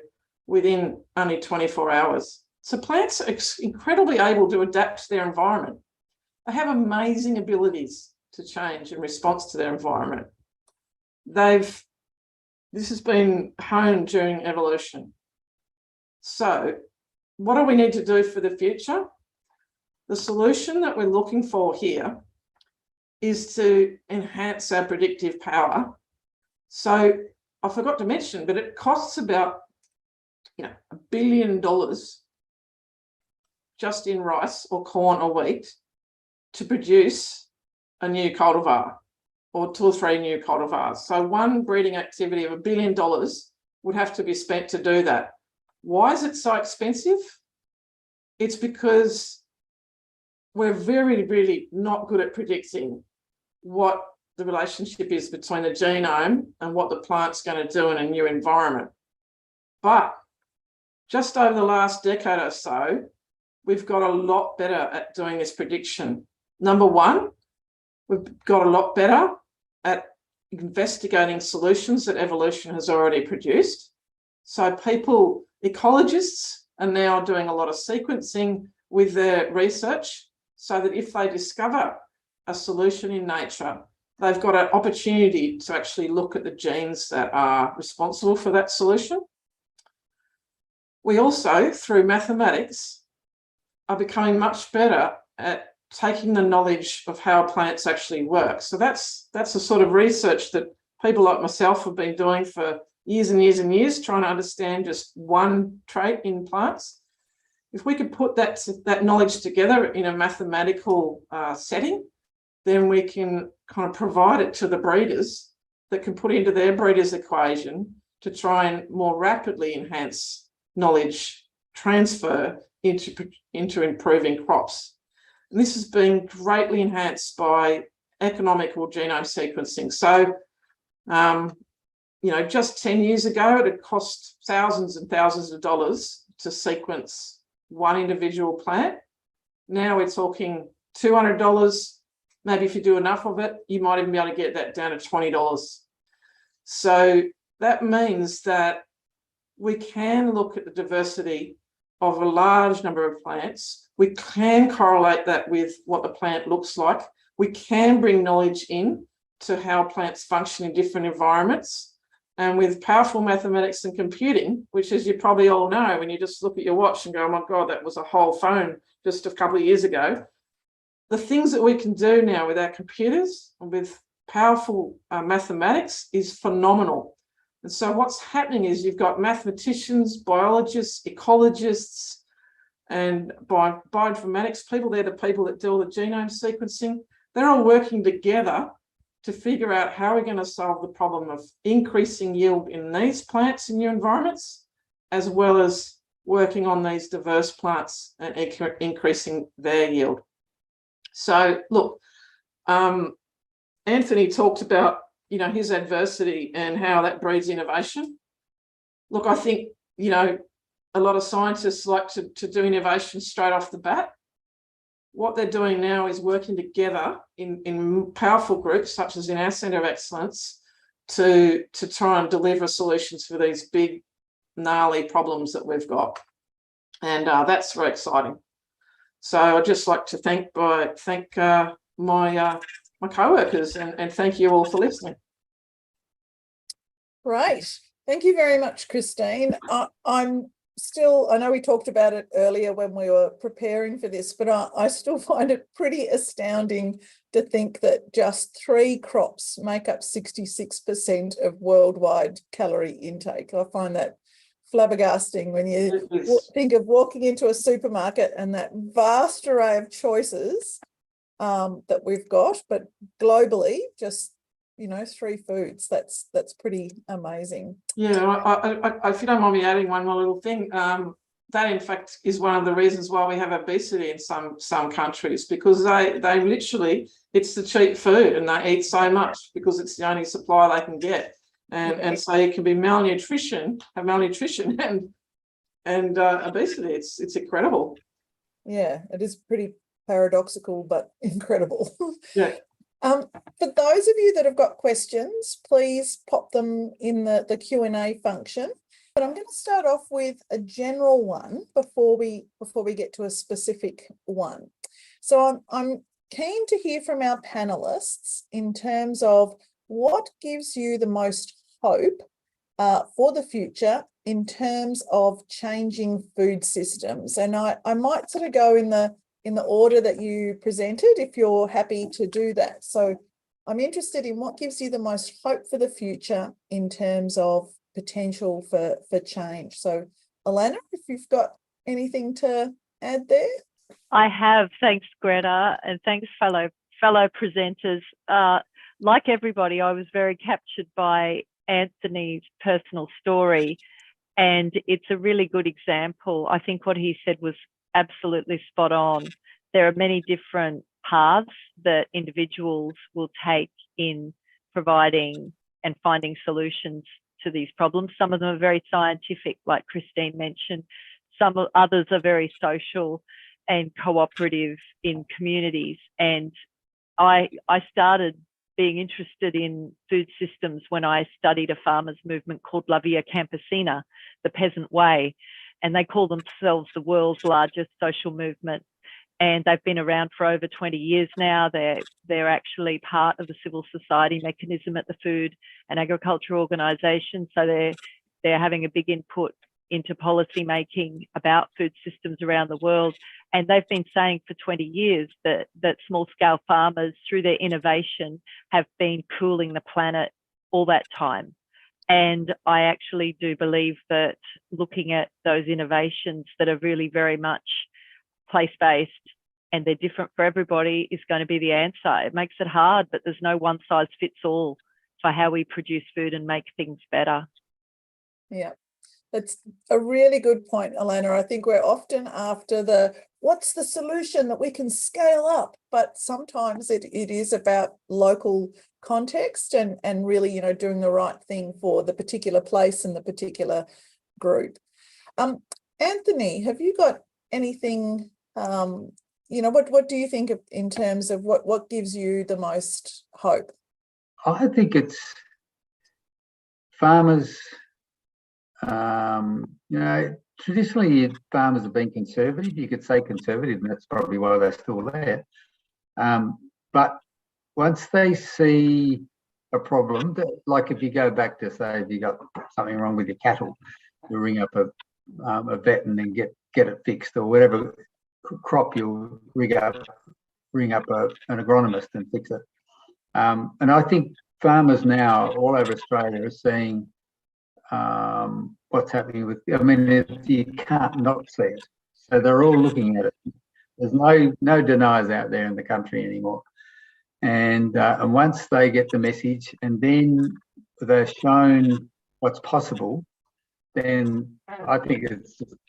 within only 24 hours. So plants are incredibly able to adapt to their environment. They have amazing abilities to change in response to their environment. This has been honed during evolution. So what do we need to do for the future? The solution that we're looking for here is to enhance our predictive power. So I forgot to mention, but it costs about $1 billion just in rice or corn or wheat to produce a new cultivar or 2 or 3 new cultivars. So one breeding activity of $1 billion would have to be spent to do that. Why is it so expensive? It's because we're really not good at predicting what the relationship is between the genome and what the plant's going to do in a new environment. But just over the last decade or so, we've got a lot better at doing this prediction. Number one, we've got a lot better at investigating solutions that evolution has already produced. So ecologists are now doing a lot of sequencing with their research so that if they discover a solution in nature, they've got an opportunity to actually look at the genes that are responsible for that solution. We also, through mathematics, are becoming much better at taking the knowledge of how plants actually work. So that's the sort of research that people like myself have been doing for years and years and years, trying to understand just one trait in plants. If we could put that knowledge together in a mathematical setting, then we can kind of provide it to the breeders that can put into their breeders' equation to try and more rapidly enhance knowledge transfer into improving crops. And this has been greatly enhanced by economical genome sequencing. So, just 10 years ago, it had cost thousands and thousands of dollars to sequence one individual plant. Now we're talking $200. Maybe if you do enough of it, you might even be able to get that down to $20. So that means that we can look at the diversity of a large number of plants. We can correlate that with what the plant looks like. We can bring knowledge in to how plants function in different environments. And with powerful mathematics and computing, which as you probably all know, when you just look at your watch and go, oh my God, that was a whole phone just a couple of years ago. The things that we can do now with our computers and with powerful mathematics is phenomenal. And so what's happening is you've got mathematicians, biologists, ecologists, and bioinformatics people. They're the people that do all the genome sequencing. They're all working together to figure out how we're going to solve the problem of increasing yield in these plants in new environments, as well as working on these diverse plants and increasing their yield. So look, Anthony talked about his adversity and how that breeds innovation. Look, I think a lot of scientists like to do innovation straight off the bat. What they're doing now is working together in powerful groups, such as in our Centre of Excellence, to try and deliver solutions for these big, gnarly problems that we've got. And that's very exciting. So I'd just like to thank my co-workers and thank you all for listening. Great. Thank you very much, Christine. I know we talked about it earlier when we were preparing for this, but I still find it pretty astounding to think that just 3 crops make up 66% of worldwide calorie intake. I find that flabbergasting when you think of walking into a supermarket and that vast array of choices that we've got, but globally, just 3 foods. That's pretty amazing. Yeah, if you don't mind me adding one more little thing, that in fact is one of the reasons why we have obesity in some countries, because they literally, it's the cheap food and they eat so much because it's the only supply they can get. and so you can be have malnutrition and obesity. It's incredible. Yeah, it is pretty paradoxical, but incredible. Yeah. For those of you that have got questions, please pop them in the Q&A function. But I'm going to start off with a general one before we get to a specific one. So I'm keen to hear from our panelists in terms of what gives you the most hope for the future in terms of changing food systems. And I might sort of go in the order that you presented, if you're happy to do that. So I'm interested in what gives you the most hope for the future in terms of potential for change. So Alana, if you've got anything to add there. I have. Thanks, Greta, and thanks, fellow presenters. Like everybody, I was very captured by Anthony's personal story, and it's a really good example. I think what he said was absolutely spot on. There are many different paths that individuals will take in providing and finding solutions to these problems. Some of them are very scientific, like Christine mentioned. Others are very social and cooperative in communities. And I started being interested in food systems when I studied a farmers movement called La Via Campesina, the peasant way. And they call themselves the world's largest social movement. And they've been around for over 20 years now. They're actually part of the civil society mechanism at the Food and Agriculture Organisation. So they're having a big input into policy making about food systems around the world. And they've been saying for 20 years that small scale farmers, through their innovation, have been cooling the planet all that time. And I actually do believe that looking at those innovations that are really very much place-based and they're different for everybody is going to be the answer. It makes it hard, but there's no one size fits all for how we produce food and make things better. Yeah, that's a really good point, Elena. I think we're often after what's the solution that we can scale up, but sometimes it is about local context and really, doing the right thing for the particular place and the particular group. Anthony, have you got anything, what do you think of in terms of what gives you the most hope? I think it's farmers. Traditionally farmers have been conservative. You could say conservative, and that's probably why they're still there. But once they see a problem, like if you go back to say if you got something wrong with your cattle, you ring up a vet and then get it fixed, or whatever crop you'll ring up an agronomist and fix it. And I think farmers now all over Australia are seeing what's happening with, you can't not see it. So they're all looking at it. There's no deniers out there in the country anymore. And once they get the message and then they're shown what's possible, then I think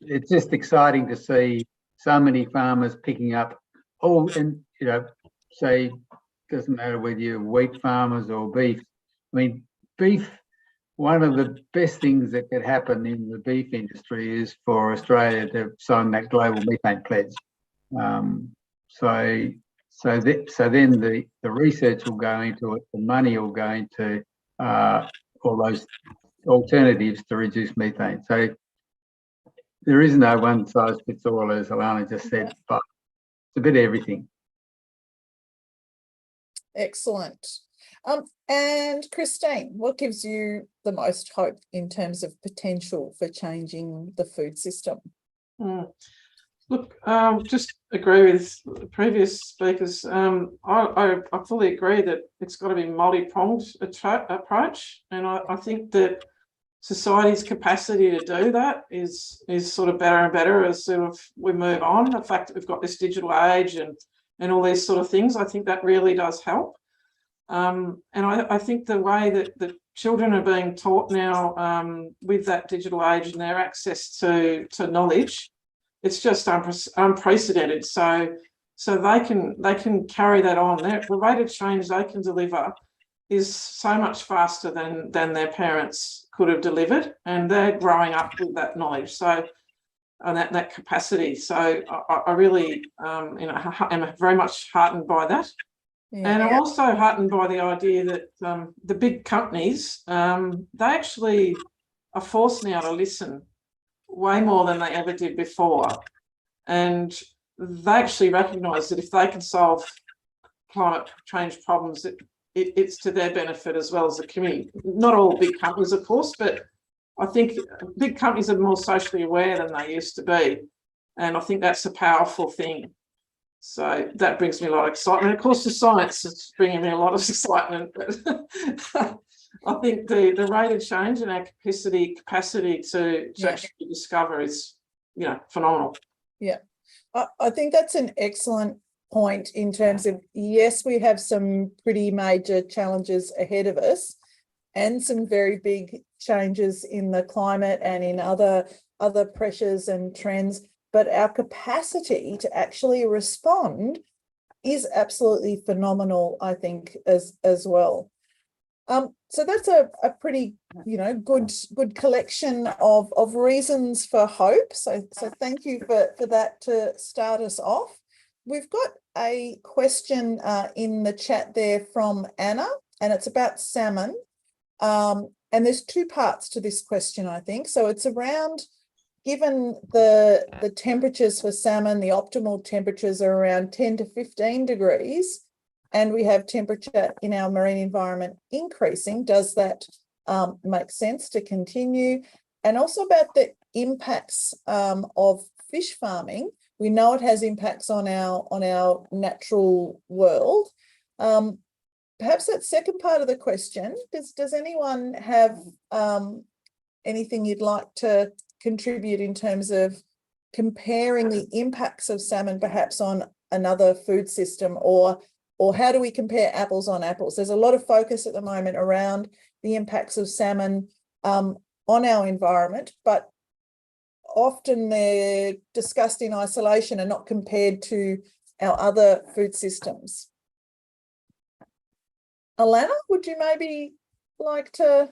it's just exciting to see so many farmers picking up say, doesn't matter whether you're wheat farmers or beef. Beef, one of the best things that could happen in the beef industry is for Australia to sign that global methane pledge. So then the research will go into it, the money will go into all those alternatives to reduce methane. So there is no one size fits all, as Alana just said, but it's a bit of everything. Excellent. And Christine, what gives you the most hope in terms of potential for changing the food system? Look, just agree with the previous speakers. I fully agree that it's got to be multi-pronged approach, and I think that society's capacity to do that is sort of better and better as sort of we move on. The fact that we've got this digital age and all these sort of things, I think that really does help. And I think the way that the children are being taught now with that digital age and their access to knowledge, it's just unprecedented. So they can carry that on. The rate of change they can deliver is so much faster than their parents could have delivered, and they're growing up with that knowledge. So, and that capacity. So I really, am very much heartened by that. Yeah. And I'm also heartened by the idea that the big companies, they actually are forced now to listen way more than they ever did before. And they actually recognise that if they can solve climate change problems, it's to their benefit as well as the community. Not all big companies, of course, but I think big companies are more socially aware than they used to be. And I think that's a powerful thing. So that brings me a lot of excitement. Of course, the science is bringing me a lot of excitement. But I think the rate of change and our capacity to actually discover is, phenomenal. Yeah, I think that's an excellent point in terms of, yes, we have some pretty major challenges ahead of us and some very big changes in the climate and in other pressures and trends, but our capacity to actually respond is absolutely phenomenal, I think, as well. So that's a pretty, good collection of reasons for hope. So thank you for that to start us off. We've got a question in the chat there from Anna, and it's about salmon. And there's two parts to this question, I think. So it's around, given the temperatures for salmon, the optimal temperatures are around 10 to 15 degrees, and we have temperature in our marine environment increasing, does that make sense to continue? And also about the impacts of fish farming. We know it has impacts on our natural world. Perhaps that second part of the question, does anyone have anything you'd like to contribute in terms of comparing the impacts of salmon perhaps on another food system, or how do we compare apples on apples? There's a lot of focus at the moment around the impacts of salmon on our environment, but often they're discussed in isolation and not compared to our other food systems. Alana, would you maybe like to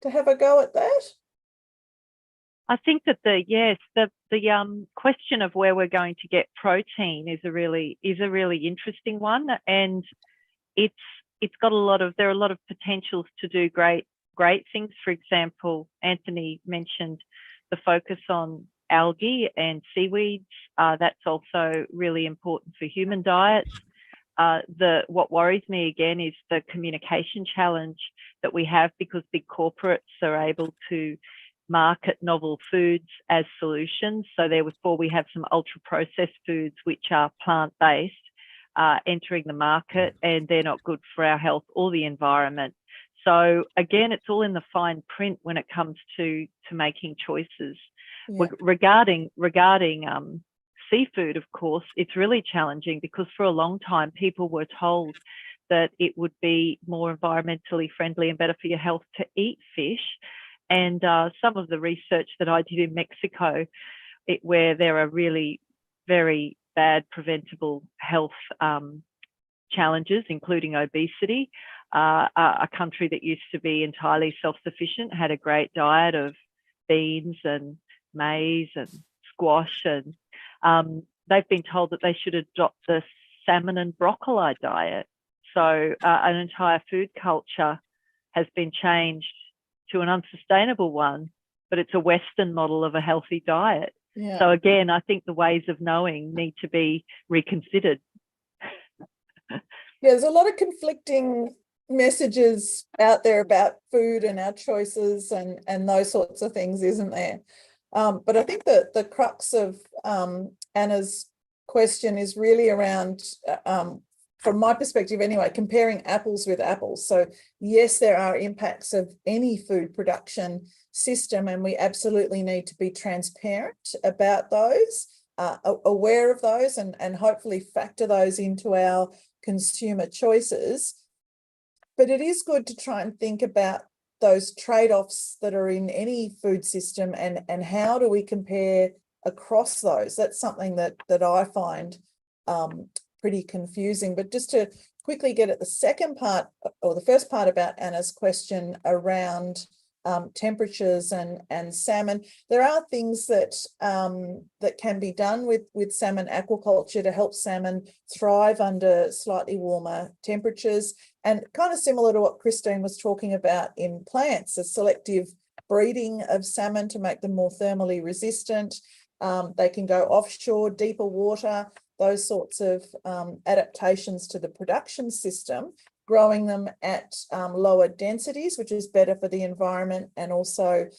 have a go at that? I think that the question of where we're going to get protein is a really interesting one, and it's got there are a lot of potentials to do great things. For example, Anthony mentioned the focus on algae and seaweeds. That's also really important for human diets. What worries me again is the communication challenge that we have, because big corporates are able to market novel foods as solutions. So therefore we have some ultra processed foods which are plant-based entering the market, and they're not good for our health or the environment. So again, it's all in the fine print when it comes to making choices. Yeah. Regarding seafood, of course, it's really challenging, because for a long time people were told that it would be more environmentally friendly and better for your health to eat fish. And some of the research that I did in Mexico, where there are really very bad preventable health challenges, including obesity, a country that used to be entirely self-sufficient had a great diet of beans and maize and squash, and they've been told that they should adopt the salmon and broccoli diet. So an entire food culture has been changed to an unsustainable one, but it's a Western model of a healthy diet. Yeah. So again, I think the ways of knowing need to be reconsidered. Yeah, there's a lot of conflicting messages out there about food and our choices and those sorts of things, isn't there? But I think that the crux of Anna's question is really around, from my perspective anyway, comparing apples with apples. So yes, there are impacts of any food production system, and we absolutely need to be transparent about those, aware of those, and hopefully factor those into our consumer choices. But it is good to try and think about those trade-offs that are in any food system, and how do we compare across those. That's something that I find pretty confusing. But just to quickly get at the second part, or the first part about Anna's question around temperatures and salmon. There are things that that can be done with salmon aquaculture to help salmon thrive under slightly warmer temperatures, and kind of similar to what Christine was talking about in plants, a selective breeding of salmon to make them more thermally resistant. They can go offshore, deeper water, those sorts of adaptations to the production system, growing them at lower densities, which is better for the environment, and also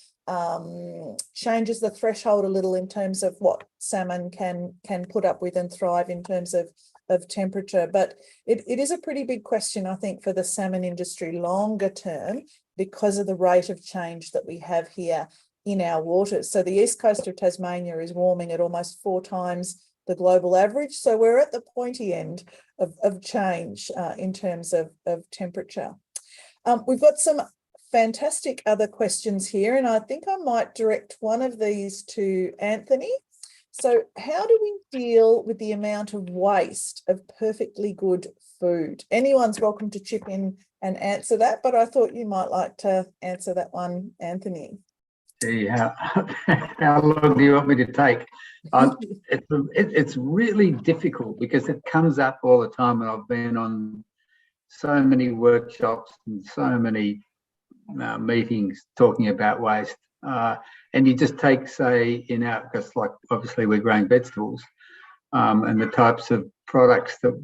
changes the threshold a little in terms of what salmon can put up with and thrive in terms of temperature. But it is a pretty big question, I think, for the salmon industry longer term, because of the rate of change that we have here in our waters. So the east coast of Tasmania is warming at almost 4 times the global average. So we're at the pointy end of change in terms of temperature. We've got some fantastic other questions here, and I think I might direct one of these to Anthony. So how do we deal with the amount of waste of perfectly good food? Anyone's welcome to chip in and answer that, but I thought you might like to answer that one, Anthony. See, how long do you want me to take? It's really difficult because it comes up all the time, and I've been on so many workshops and so many meetings talking about waste. And you just take, say, in our, because like obviously we're growing vegetables, and the types of products that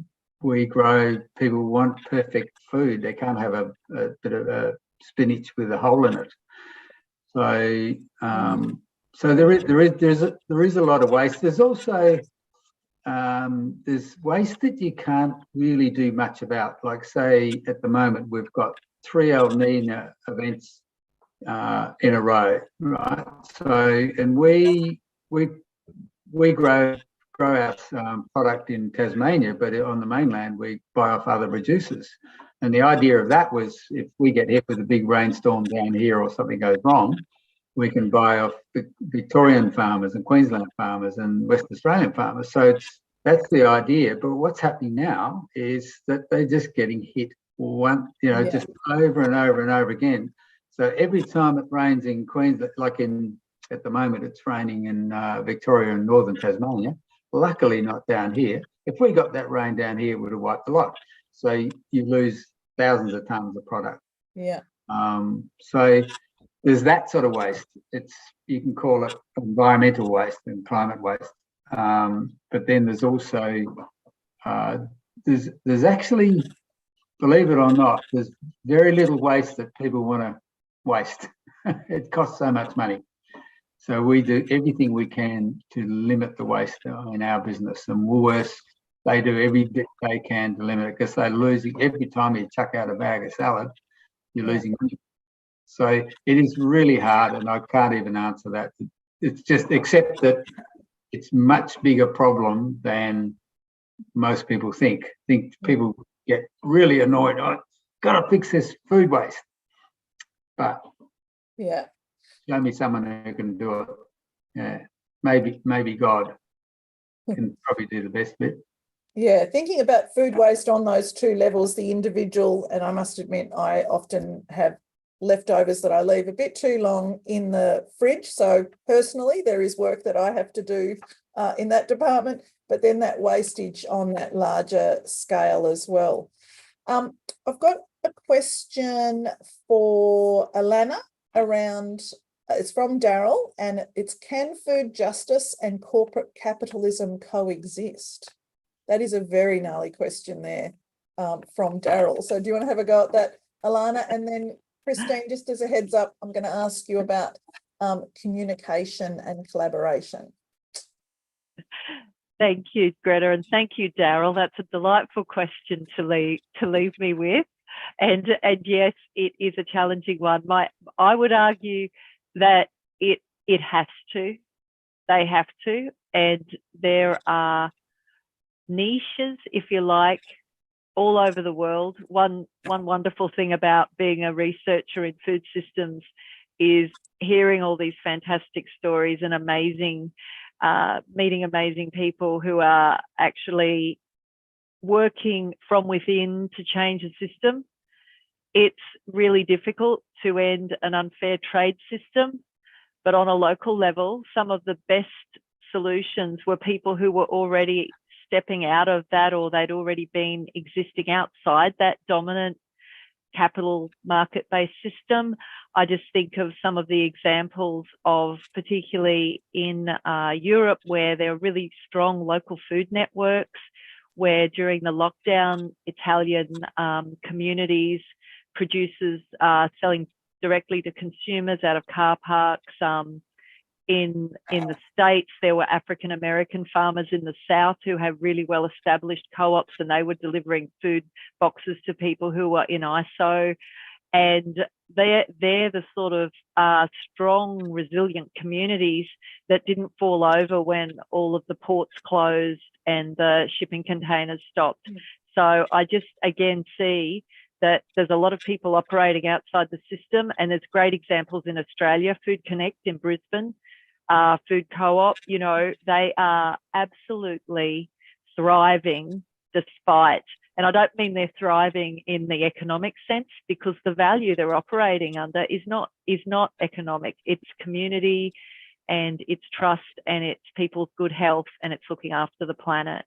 we grow, people want perfect food. They can't have a bit of a spinach with a hole in it. So, so there is a lot of waste. There's also there's waste that you can't really do much about. Like, say, at the moment we've got 3 El Nino events in a row, right? So, and we grow our product in Tasmania, but on the mainland we buy off other producers. And the idea of that was, if we get hit with a big rainstorm down here or something goes wrong, we can buy off Victorian farmers and Queensland farmers and West Australian farmers. So that's the idea. But what's happening now is that they're just getting hit just over and over and over again. So every time it rains in Queensland, like at the moment it's raining in Victoria and northern Tasmania, luckily not down here. If we got that rain down here, it would have wiped a lot. So you lose thousands of tonnes of product. Yeah. So there's that sort of waste. You can call it environmental waste and climate waste. But then there's also there's actually, believe it or not, there's very little waste that people want to waste. It costs so much money. So we do everything we can to limit the waste in our business. And Woolworths, they do every bit they can to limit it, because they're losing every time you chuck out a bag of salad, you're losing money. So it is really hard, and I can't even answer that. It's just, except that it's much bigger problem than most people think. People get really annoyed. I've got to fix this food waste. But yeah, show me someone who can do it. Yeah, maybe God can probably do the best bit. Yeah, thinking about food waste on those 2 levels, the individual, and I must admit I often have leftovers that I leave a bit too long in the fridge. So personally, there is work that I have to do in that department, but then that wastage on that larger scale as well. I've got a question for Alana around, it's from Daryl, and it's, can food justice and corporate capitalism coexist? That is a very gnarly question there from Daryl. So do you want to have a go at that, Alana? And then Christine, just as a heads up, I'm going to ask you about communication and collaboration. Thank you, Greta, and thank you, Daryl. That's a delightful question to leave me with. And yes, it is a challenging one. I would argue that it has to. They have to, and there are niches, if you like, all over the world. One wonderful thing about being a researcher in food systems is hearing all these fantastic stories and meeting amazing people who are actually working from within to change the system. It's really difficult to end an unfair trade system, but on a local level, some of the best solutions were people who were already stepping out of that, or they'd already been existing outside that dominant capital market-based system. I just think of some of the examples of, particularly in Europe, where there are really strong local food networks, where during the lockdown, Italian communities, producers are selling directly to consumers out of car parks. In the States, there were African American farmers in the South who have really well established co-ops, and they were delivering food boxes to people who were in ISO. And they're the sort of strong, resilient communities that didn't fall over when all of the ports closed and the shipping containers stopped. So I just, again, see that there's a lot of people operating outside the system, and there's great examples in Australia. Food Connect in Brisbane, Food Co-op, you know, they are absolutely thriving despite, and I don't mean they're thriving in the economic sense, because the value they're operating under is not economic. It's community, and it's trust, and it's people's good health, and it's looking after the planet.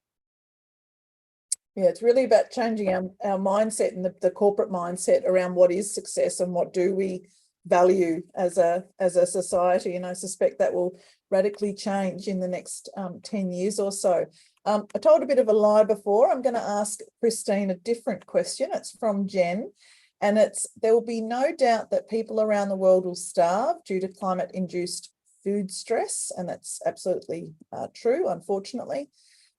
Yeah, it's really about changing our mindset and the corporate mindset around what is success and what do we value as a society. And I suspect that will radically change in the next 10 years or so. I told a bit of a lie before. I'm going to ask Christine a different question. It's from Jen, and it's, there will be no doubt that people around the world will starve due to climate-induced food stress, and that's absolutely true, unfortunately.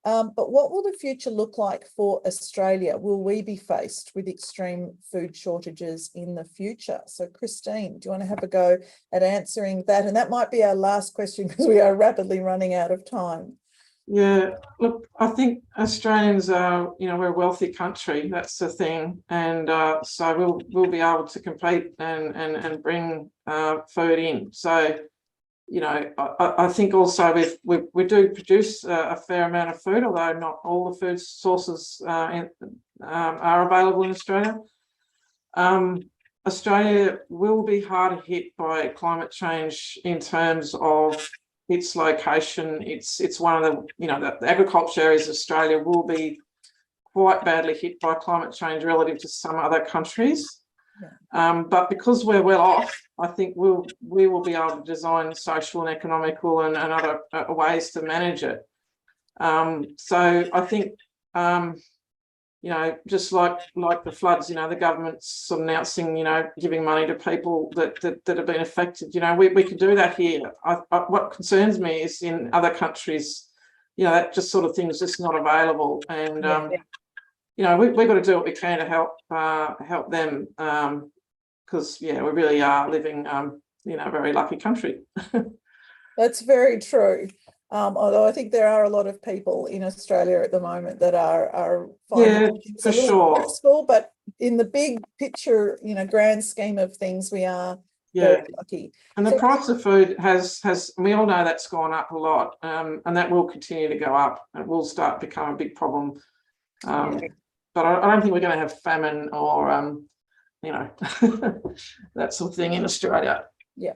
But what will the future look like for Australia? Will we be faced with extreme food shortages in the future? So Christine, do you want to have a go at answering that? And that might be our last question, because we are rapidly running out of time. Yeah, look, I think Australians are, you know, we're a wealthy country. That's the thing, and so we'll be able to compete and bring food in. So, you know, I think also we do produce a fair amount of food, although not all the food sources are available in Australia. Australia will be harder hit by climate change in terms of its location. It's one of the, you know, the agriculture areas of Australia will be quite badly hit by climate change relative to some other countries. Yeah. But because we're well off, I think we will be able to design social and economical and other ways to manage it. So I think, you know, just like the floods, you know, the government's sort of announcing, you know, giving money to people that have been affected. You know, we can do that here. What concerns me is in other countries, you know, that just sort of thing is just not available. And you know, we've got to do what we can to help them, because yeah, we really are living, you know, a very lucky country. That's very true. Although I think there are a lot of people in Australia at the moment that are finding things a little stressful, but in the big picture, you know, grand scheme of things, we are very lucky. And the price of food has we all know that's gone up a lot, and that will continue to go up. It will start to become a big problem. But I don't think we're going to have famine or, you know, that sort of thing in Australia. Yeah.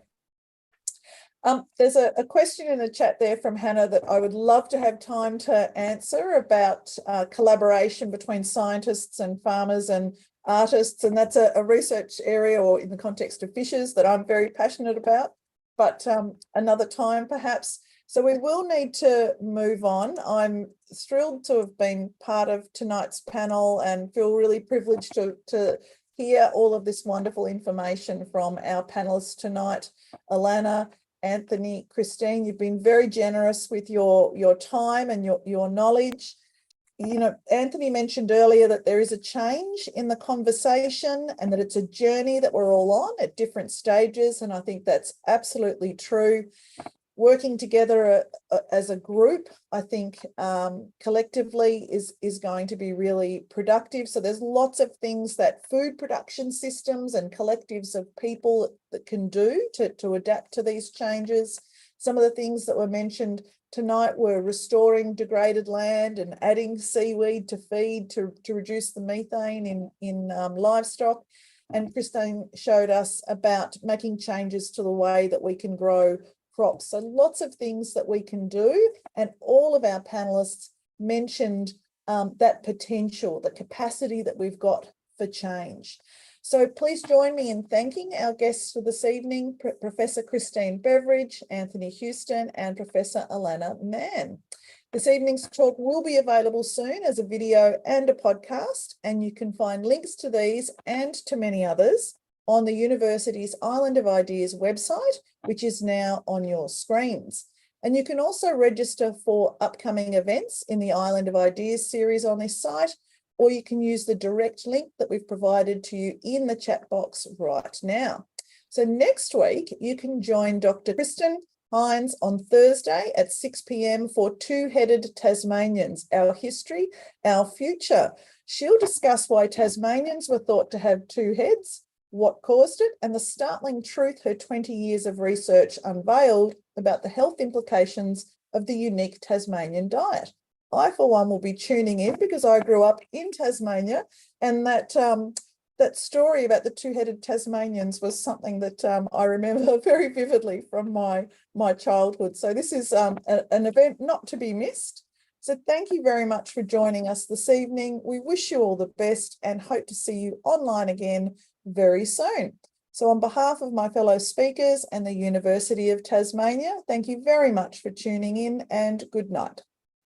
There's a question in the chat there from Hannah that I would love to have time to answer about collaboration between scientists and farmers and artists. And that's a research area, or in the context of fishes, that I'm very passionate about, but another time perhaps. So we will need to move on. I'm thrilled to have been part of tonight's panel and feel really privileged to hear all of this wonderful information from our panelists tonight. Alana, Anthony, Christine, you've been very generous with your time and your knowledge. You know, Anthony mentioned earlier that there is a change in the conversation and that it's a journey that we're all on at different stages. And I think that's absolutely true. Working together as a group, I think collectively is going to be really productive. So there's lots of things that food production systems and collectives of people that can do to adapt to these changes. Some of the things that were mentioned Tonight we're restoring degraded land and adding seaweed to feed to reduce the methane in livestock. And Christine showed us about making changes to the way that we can grow crops. So lots of things that we can do. And all of our panelists mentioned that potential, the capacity that we've got for change. So please join me in thanking our guests for this evening, Professor Christine Beveridge, Anthony Houston, and Professor Alana Mann. This evening's talk will be available soon as a video and a podcast, and you can find links to these and to many others on the university's Island of Ideas website, which is now on your screens. And you can also register for upcoming events in the Island of Ideas series on this site, or you can use the direct link that we've provided to you in the chat box right now. So next week, you can join Dr. Kristen Hines on Thursday at 6 p.m. for Two-Headed Tasmanians, Our History, Our Future. She'll discuss why Tasmanians were thought to have two heads, what caused it, and the startling truth her 20 years of research unveiled about the health implications of the unique Tasmanian diet. I, for one, will be tuning in because I grew up in Tasmania, and that story about the two-headed Tasmanians was something that I remember very vividly from my childhood. So this is an event not to be missed. So thank you very much for joining us this evening. We wish you all the best and hope to see you online again very soon. So on behalf of my fellow speakers and the University of Tasmania, thank you very much for tuning in, and good night.